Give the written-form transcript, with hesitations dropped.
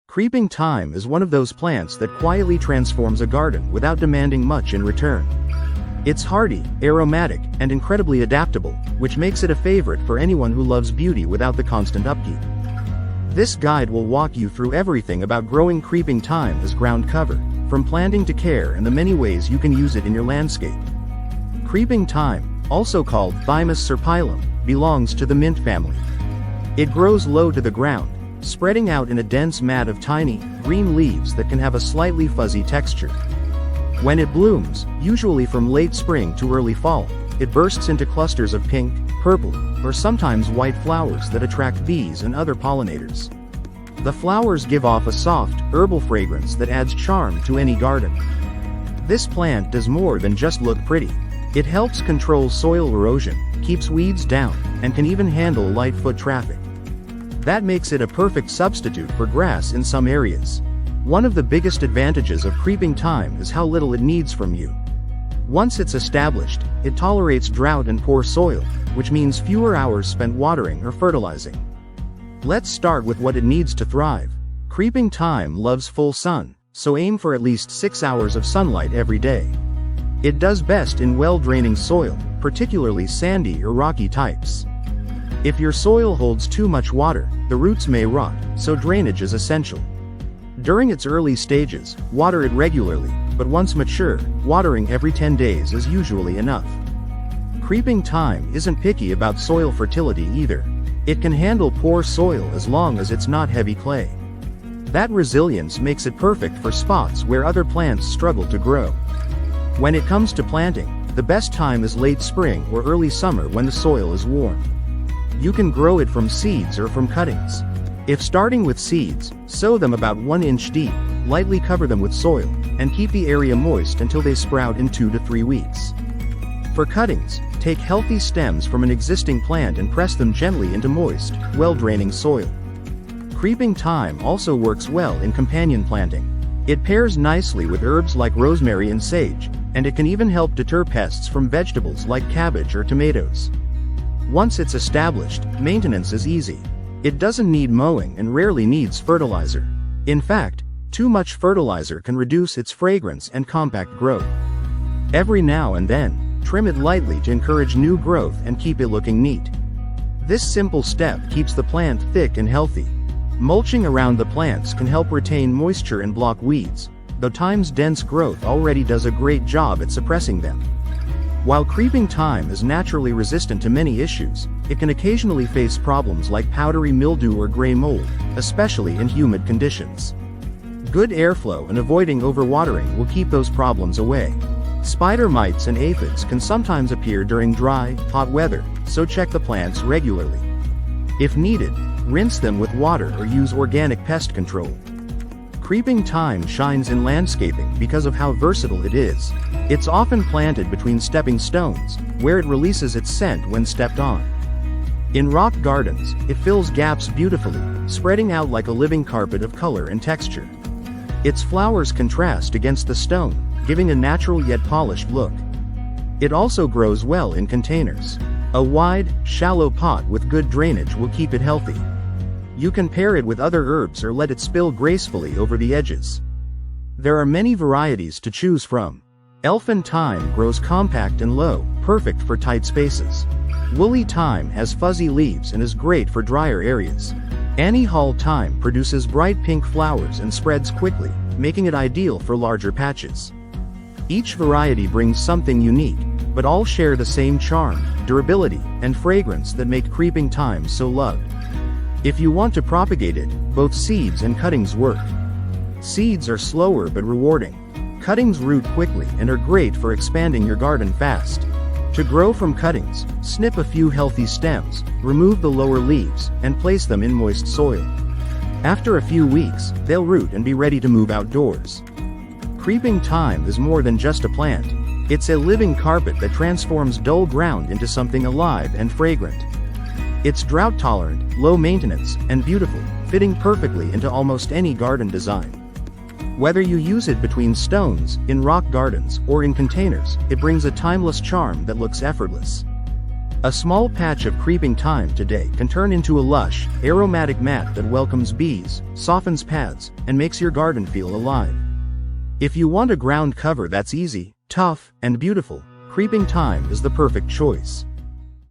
Creeping thyme is one of those plants that quietly transforms a garden without demanding much in return. It's hardy, aromatic, and incredibly adaptable, which makes it a favorite for anyone who loves beauty without the constant upkeep. This guide will walk you through everything about growing creeping thyme as ground cover, from planting to care and the many ways you can use it in your landscape. Creeping thyme, also called Thymus serpyllum, belongs to the mint family. It grows low to the ground, spreading out in a dense mat of tiny, green leaves that can have a slightly fuzzy texture. When it blooms, usually from late spring to early fall, it bursts into clusters of pink, purple, or sometimes white flowers that attract bees and other pollinators. The flowers give off a soft, herbal fragrance that adds charm to any garden. This plant does more than just look pretty. It helps control soil erosion, keeps weeds down, and can even handle light foot traffic. That makes it a perfect substitute for grass in some areas. One of the biggest advantages of creeping thyme is how little it needs from you. Once it's established, it tolerates drought and poor soil, which means fewer hours spent watering or fertilizing. Let's start with what it needs to thrive. Creeping thyme loves full sun, so aim for at least 6 hours of sunlight every day. It does best in well-draining soil, particularly sandy or rocky types. If your soil holds too much water, the roots may rot, so drainage is essential. During its early stages, water it regularly, but once mature, watering every 10 days is usually enough. Creeping thyme isn't picky about soil fertility either. It can handle poor soil as long as it's not heavy clay. That resilience makes it perfect for spots where other plants struggle to grow. When it comes to planting, the best time is late spring or early summer when the soil is warm. You can grow it from seeds or from cuttings. If starting with seeds, sow them about 1 inch deep, lightly cover them with soil, and keep the area moist until they sprout in 2 to 3 weeks. For cuttings, take healthy stems from an existing plant and press them gently into moist, well-draining soil. Creeping thyme also works well in companion planting. It pairs nicely with herbs like rosemary and sage, and it can even help deter pests from vegetables like cabbage or tomatoes. Once it's established, maintenance is easy. It doesn't need mowing and rarely needs fertilizer. In fact, too much fertilizer can reduce its fragrance and compact growth. Every now and then, trim it lightly to encourage new growth and keep it looking neat. This simple step keeps the plant thick and healthy. Mulching around the plants can help retain moisture and block weeds, though thyme's dense growth already does a great job at suppressing them. While creeping thyme is naturally resistant to many issues, it can occasionally face problems like powdery mildew or gray mold, especially in humid conditions. Good airflow and avoiding overwatering will keep those problems away. Spider mites and aphids can sometimes appear during dry, hot weather, so check the plants regularly. If needed, rinse them with water or use organic pest control. Creeping thyme shines in landscaping because of how versatile it is. It's often planted between stepping stones, where it releases its scent when stepped on. In rock gardens, it fills gaps beautifully, spreading out like a living carpet of color and texture. Its flowers contrast against the stone, giving a natural yet polished look. It also grows well in containers. A wide, shallow pot with good drainage will keep it healthy. You can pair it with other herbs or let it spill gracefully over the edges. There are many varieties to choose from. Elfin thyme grows compact and low, perfect for tight spaces. Woolly thyme has fuzzy leaves and is great for drier areas. Annie Hall thyme produces bright pink flowers and spreads quickly, making it ideal for larger patches. Each variety brings something unique, but all share the same charm, durability, and fragrance that make creeping thyme so loved. If you want to propagate it, both seeds and cuttings work. Seeds are slower but rewarding. Cuttings root quickly and are great for expanding your garden fast. To grow from cuttings, snip a few healthy stems, remove the lower leaves, and place them in moist soil. After a few weeks, they'll root and be ready to move outdoors. Creeping thyme is more than just a plant. It's a living carpet that transforms dull ground into something alive and fragrant. It's drought-tolerant, low-maintenance, and beautiful, fitting perfectly into almost any garden design. Whether you use it between stones, in rock gardens, or in containers, it brings a timeless charm that looks effortless. A small patch of creeping thyme today can turn into a lush, aromatic mat that welcomes bees, softens paths, and makes your garden feel alive. If you want a ground cover that's easy, tough, and beautiful, creeping thyme is the perfect choice.